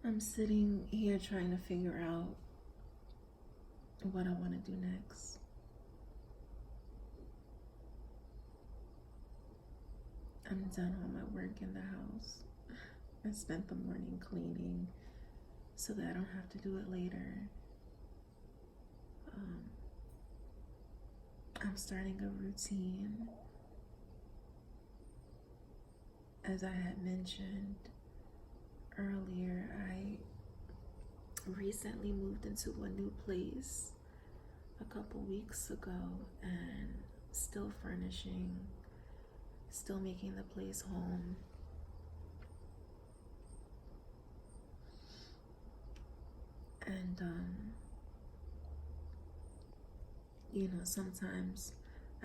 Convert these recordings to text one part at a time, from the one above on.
I'm sitting here trying to figure out what I want to do next. I'm done all my work in the house. I spent the morning cleaning so that I don't have to do it later. Um, I'm starting a routine. As I had mentioned earlier, I recently moved into a new place a couple weeks ago and still furnishing, still making the place home. And sometimes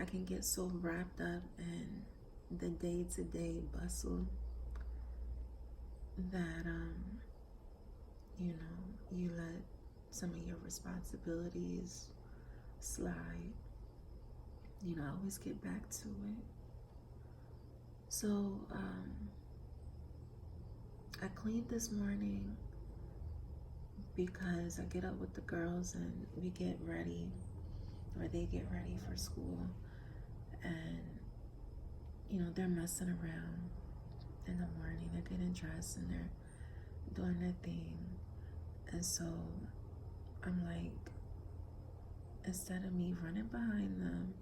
I can get so wrapped up in the day-to-day bustle that you let some of your responsibilities slide. I always get back to it. So I cleaned this morning because I get up with the girls and we get ready, or they get ready for school, and they're messing around in the morning. They're getting dressed and they're doing their thing. And so I'm like, instead of me running behind them,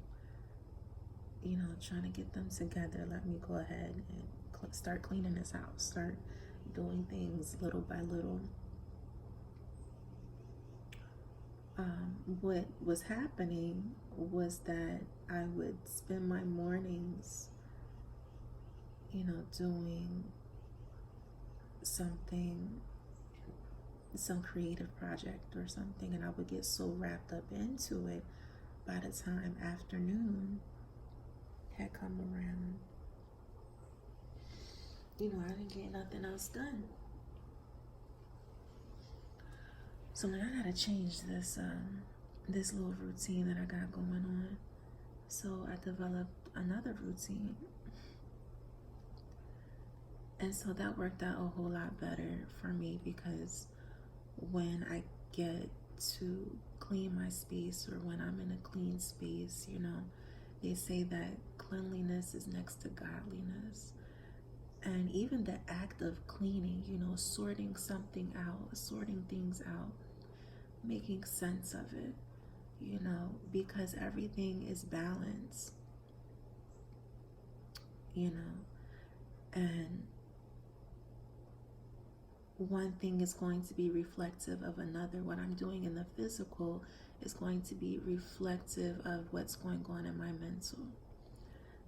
trying to get them together, let me go ahead and start cleaning this house, start doing things little by little. What was happening was that I would spend my mornings, doing something, some creative project or something, and I would get so wrapped up into it by the time afternoon had come around, I didn't get nothing else done. So now I gotta change this little routine that I got going on. So I developed another routine. And so that worked out a whole lot better for me, because when I get to clean my space, or when I'm in a clean space, they say that cleanliness is next to godliness. And even the act of cleaning, sorting something out, sorting things out, making sense of it, because everything is balanced, and one thing is going to be reflective of another. What I'm doing in the physical is going to be reflective of what's going on in my mental.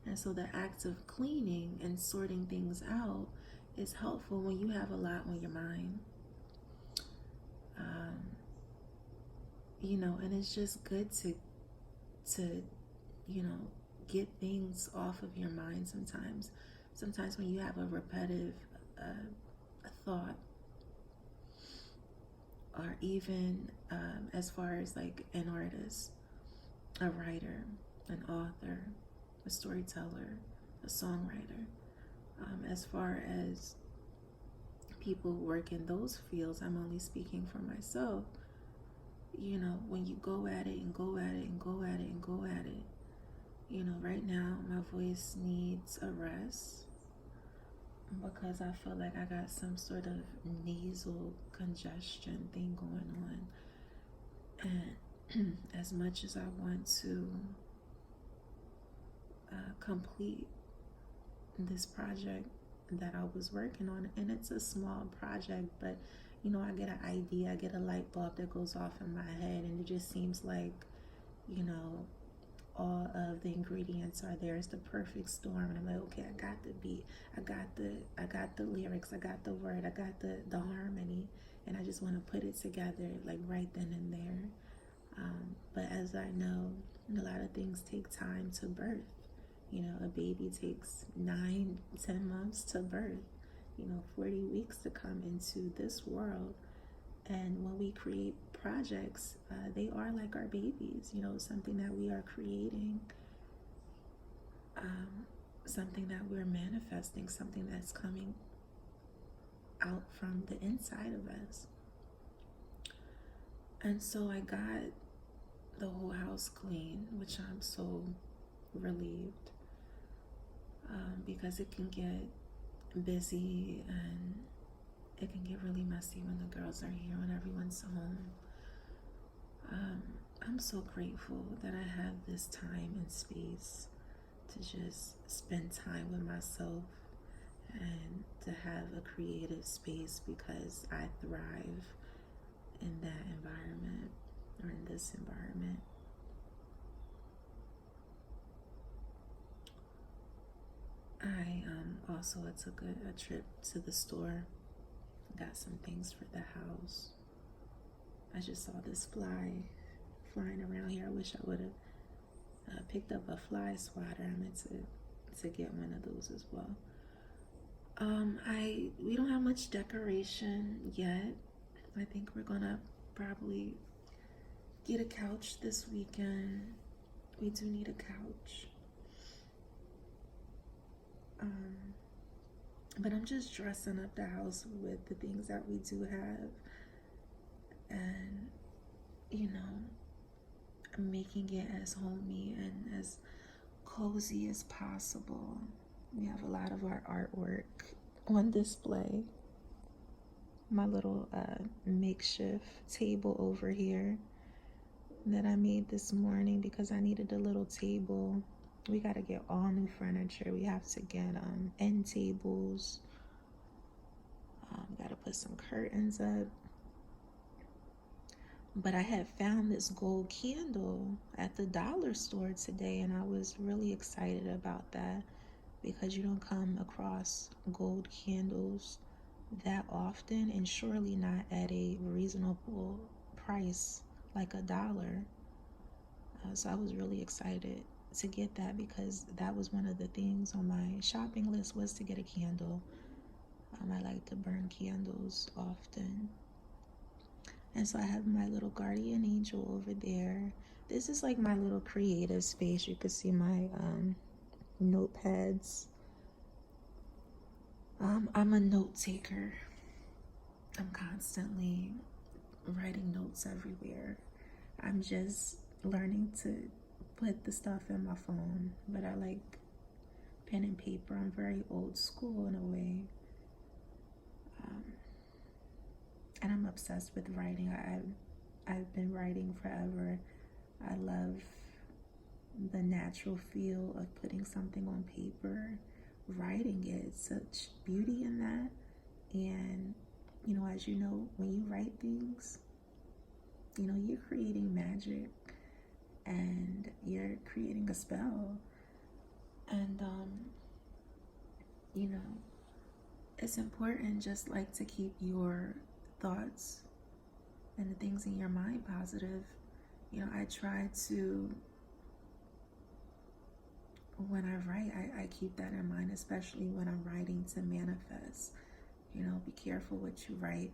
And so the act of cleaning and sorting things out is helpful when you have a lot on your mind. And it's just good to get things off of your mind sometimes. Sometimes when you have a repetitive a thought, or even as far as like an artist, a writer, an author, a storyteller, a songwriter, as far as people who work in those fields, I'm only speaking for myself. When you go at it and go at it and go at it and go at it, right now my voice needs a rest, because I feel like I got some sort of nasal congestion thing going on. And as much as I want to complete this project that I was working on, and it's a small project, but I get an idea, I get a light bulb that goes off in my head, and it just seems like all of the ingredients are there. It's the perfect storm, and I'm like, okay, I got the beat, I got the lyrics, I got the word, I got the harmony, and I just want to put it together like right then and there. But as I know, a lot of things take time to birth. A baby takes 9-10 months to birth, 40 weeks to come into this world. And when we create projects, they are like our babies, something that we are creating, something that we're manifesting, something that's coming out from the inside of us. And so I got the whole house clean, which I'm so relieved, because it can get busy and it can get really messy when the girls are here, when everyone's home. I'm so grateful that I have this time and space to just spend time with myself and to have a creative space, because I thrive in that environment, or in this environment. I also took a trip to the store, got some things for the house. I just saw this fly flying around here. I wish I would have picked up a fly swatter. I meant to get one of those as well. We don't have much decoration yet. I think we're gonna probably get a couch this weekend. We do need a couch. But I'm just dressing up the house with the things that we do have, and I'm making it as homey and as cozy as possible. We have a lot of our artwork on display. My little makeshift table over here that I made this morning because I needed a little table. We got to get all new furniture. We have to get end tables. Got to put some curtains up. But I had found this gold candle at the dollar store today, and I was really excited about that, because you don't come across gold candles that often, and surely not at a reasonable price like $1. So I was really excited to get that, because that was one of the things on my shopping list, was to get a candle. I like to burn candles often. And so I have my little guardian angel over there. This is like my little creative space. You can see my notepads. I'm a note taker. I'm constantly writing notes everywhere. I'm just learning to put the stuff in my phone, but I like pen and paper. I'm very old school in a way. And I'm obsessed with writing. I've been writing forever. I love the natural feel of putting something on paper, writing it. Such beauty in that. And as you know, when you write things, you're creating magic, and you're creating a spell. And it's important, just like to keep your thoughts and the things in your mind positive. I try to, when I write, I keep that in mind, especially when I'm writing to manifest. Be careful what you write.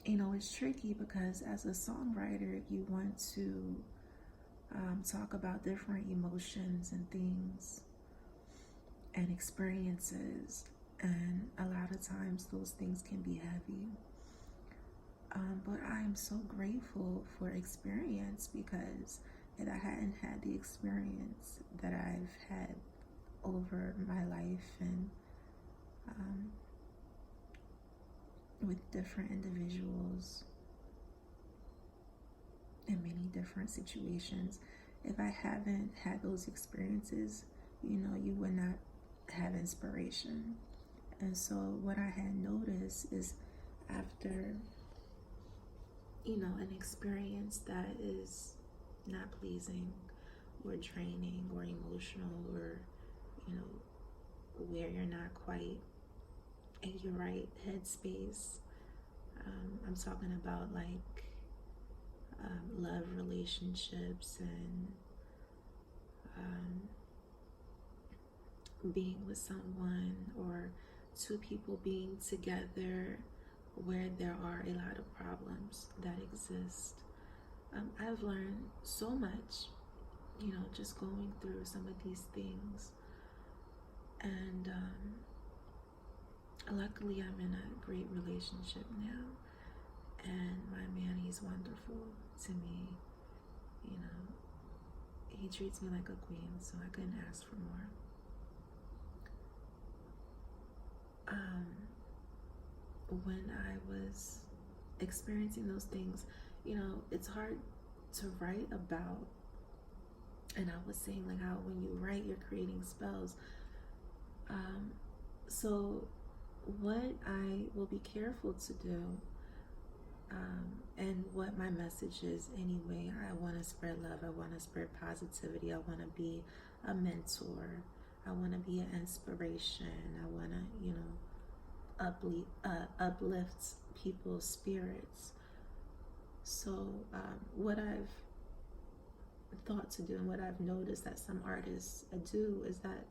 It's tricky, because as a songwriter, you want to talk about different emotions and things and experiences, and a lot of times those things can be heavy. But I'm so grateful for experience, because if I hadn't had the experience that I've had over my life, and with different individuals in many different situations, if I haven't had those experiences, you would not have inspiration. And so what I had noticed is, after an experience that is not pleasing or draining or emotional, or where you're not quite in your right headspace, I'm talking about like love relationships, and being with someone, or two people being together where there are a lot of problems that exist. I've learned so much, just going through some of these things. And Luckily, I'm in a great relationship now, and my man, he's wonderful to me. You know, he treats me like a queen, so I couldn't ask for more. Um, when I was experiencing those things, it's hard to write about. And I was saying, like, how when you write, you're creating spells. Um, so, what I will be careful to do, and what my message is anyway, I want to spread love, I want to spread positivity, I want to be a mentor, I want to be an inspiration, I want to, uplift people's spirits. So, what I've thought to do and what I've noticed that some artists do is that,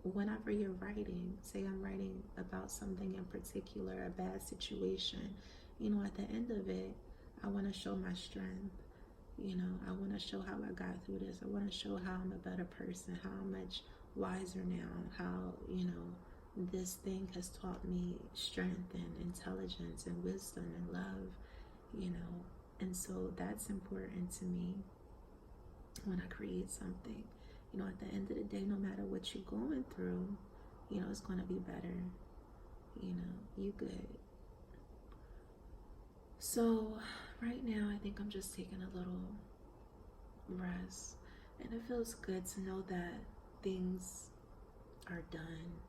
whenever you're writing, say I'm writing about something in particular, a bad situation, at the end of it, I want to show my strength. I want to show how I got through this. I want to show how I'm a better person, how I'm much wiser now, how, this thing has taught me strength and intelligence and wisdom and love, And so that's important to me when I create something. At the end of the day, no matter what you're going through, it's going to be better. You good. So right now, I think I'm just taking a little rest. And it feels good to know that things are done.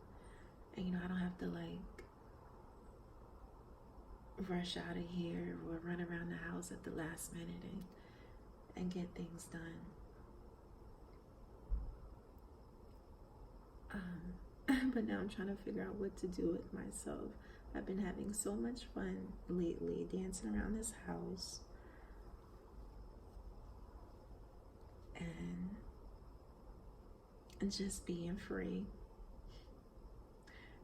And, I don't have to rush out of here or run around the house at the last minute and get things done. But now I'm trying to figure out what to do with myself. I've been having so much fun lately, dancing around this house and just being free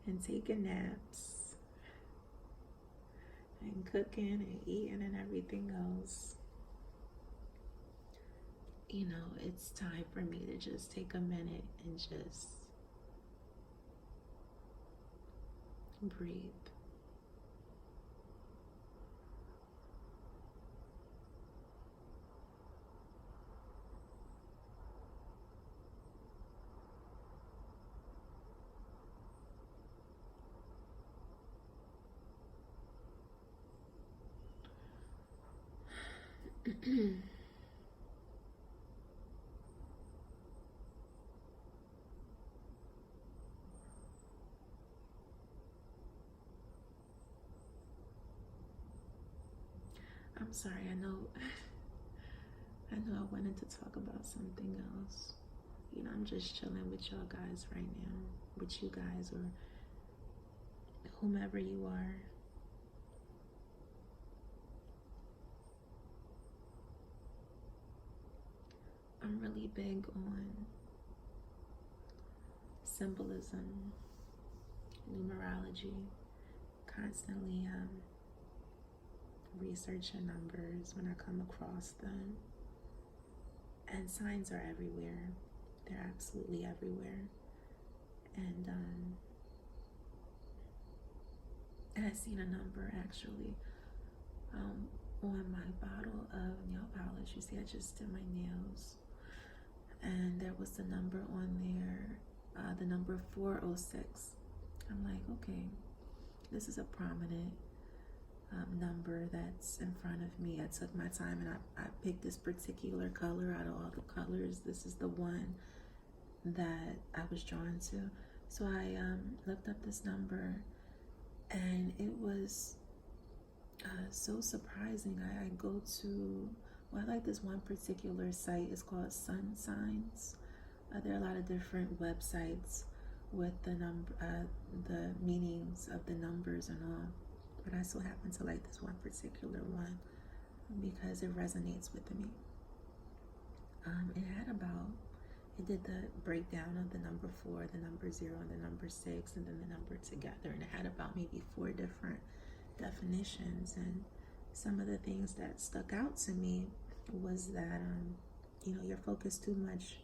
and taking naps and cooking and eating and everything else. It's time for me to just take a minute and just breathe. I'm sorry, I know I wanted to talk about something else. I'm just chilling with y'all guys right now, with you guys or whomever you are. I'm really big on symbolism, numerology, constantly researching numbers when I come across them. And signs are everywhere. They're absolutely everywhere. And I seen a number actually on my bottle of nail polish. You see, I just did my nails. And there was the number on there, the number 406. I'm like, okay, this is a prominent number that's in front of me. I took my time and I picked this particular color out of all the colors. This is the one that I was drawn to. So I looked up this number and it was so surprising. I go to, I like this one particular site. It's called Sun Signs. There are a lot of different websites with the meanings of the numbers and all. But I so happen to like this one particular one because it resonates with me. It did the breakdown of the number 4, the number 0, and the number 6, and then the number together. And it had about maybe 4 different definitions. And some of the things that stuck out to me was that, you're focused too much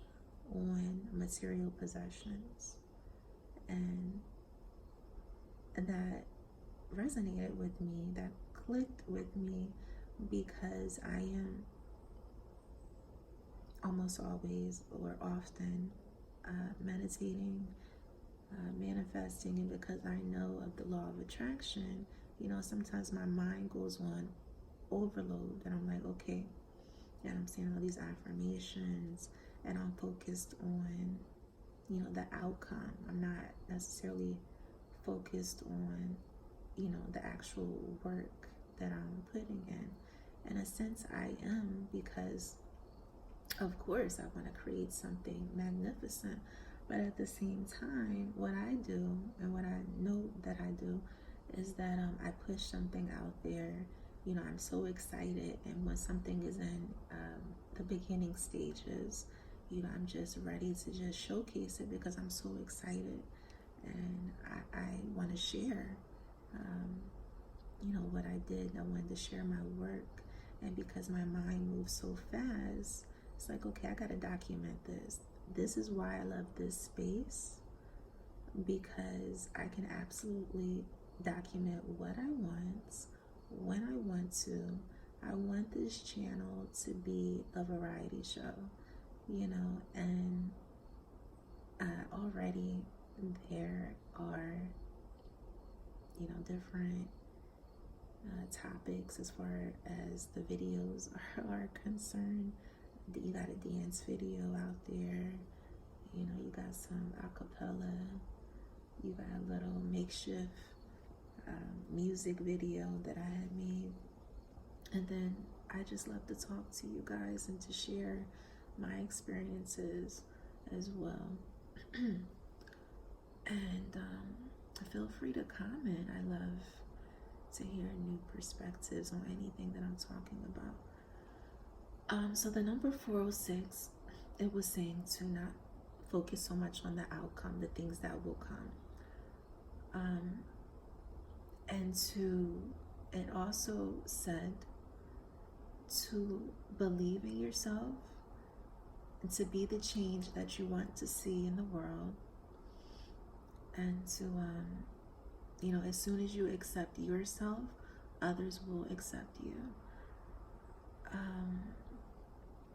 on material possessions. And that resonated with me, that clicked with me, because I am almost always or often meditating, manifesting, and because I know of the law of attraction, sometimes my mind goes on overload, and I'm like, okay, and I'm saying all these affirmations, and I'm focused on, the outcome. I'm not necessarily focused on, the actual work that I'm putting in. In a sense, I am, because of course I want to create something magnificent, but at the same time, what I do and what I know that I do is that I push something out there. I'm so excited, and when something is in the beginning stages, I'm just ready to just showcase it because I'm so excited, and I want to share, what I did. I wanted to share my work, and because my mind moves so fast, it's like, okay, I got to document this. This is why I love this space, because I can absolutely document what I want, when I want to. I want this channel to be a variety show, and already there are, different topics as far as the videos are concerned. You got a dance video out there, you got some acapella, you got a little makeshift music video that I had made. And then I just love to talk to you guys and to share my experiences as well. And feel free to comment. I love to hear new perspectives on anything that I'm talking about. So the number 406, it was saying to not focus so much on the outcome, the things that will come. And it also said to believe in yourself and to be the change that you want to see in the world. And to, as soon as you accept yourself, others will accept you.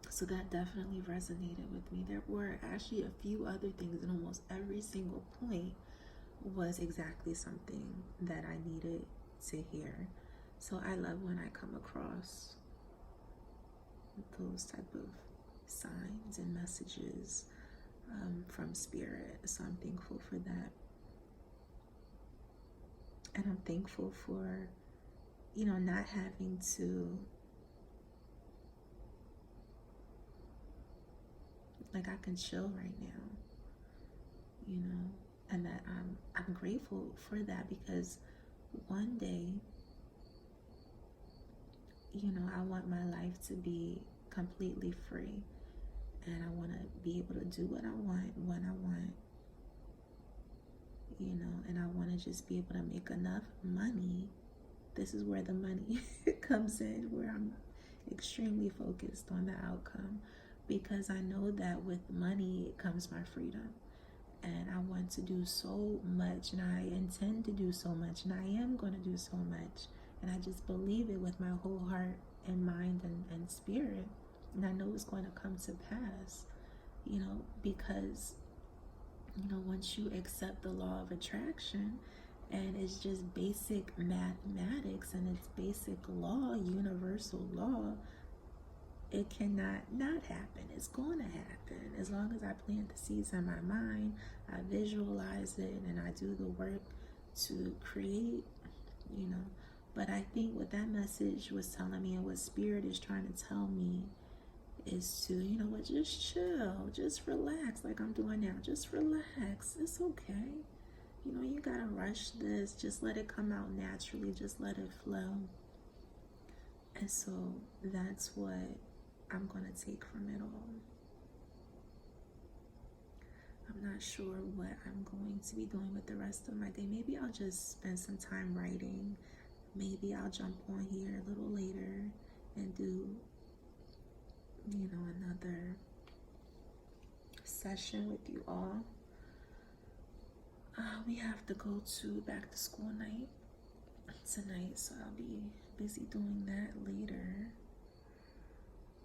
So that definitely resonated with me. There were actually a few other things, and almost every single point was exactly something that I needed to hear. So I love when I come across those type of signs and messages from spirit. So I'm thankful for that. And I'm thankful for, not having to, like, I can chill right now, and that I'm grateful for that, because one day, I want my life to be completely free, and I want to be able to do what I want when I want, and I want to just be able to make enough money. This is where the money comes in, where I'm extremely focused on the outcome, because I know that with money comes my freedom. And I want to do so much, and I intend to do so much, and I am going to do so much. And I just believe it with my whole heart and mind and spirit. And I know it's going to come to pass, because, once you accept the law of attraction, and it's just basic mathematics, and it's basic law, universal law, it cannot not happen. It's going to happen. As long as I plant the seeds in my mind, I visualize it, and I do the work to create, But I think what that message was telling me, and what Spirit is trying to tell me, is to, just chill, just relax, like I'm doing now. Just relax. It's okay. You gotta rush this. Just let it come out naturally. Just let it flow. And so that's what I'm going to take from it all. I'm not sure what I'm going to be doing with the rest of my day. Maybe I'll just spend some time writing. Maybe I'll jump on here a little later and do, another session with you all. We have to go to back to school night tonight, so I'll be busy doing that later.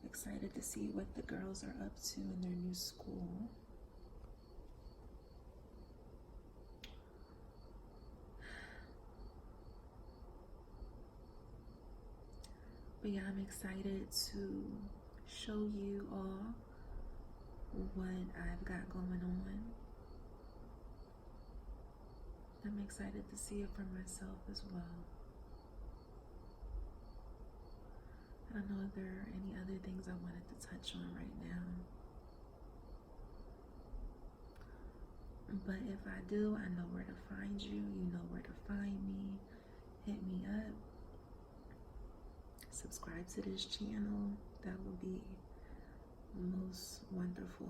Excited to see what the girls are up to in their new school. But yeah, I'm excited to show you all what I've got going on. I'm excited to see it for myself as well. I don't know if there are any other things I wanted to touch on right now. But if I do, I know where to find you. You know where to find me. Hit me up. Subscribe to this channel. That would be most wonderful.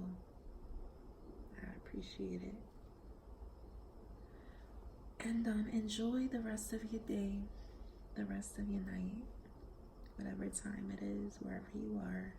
I appreciate it. And enjoy the rest of your day, the rest of your night, whatever time it is, wherever you are.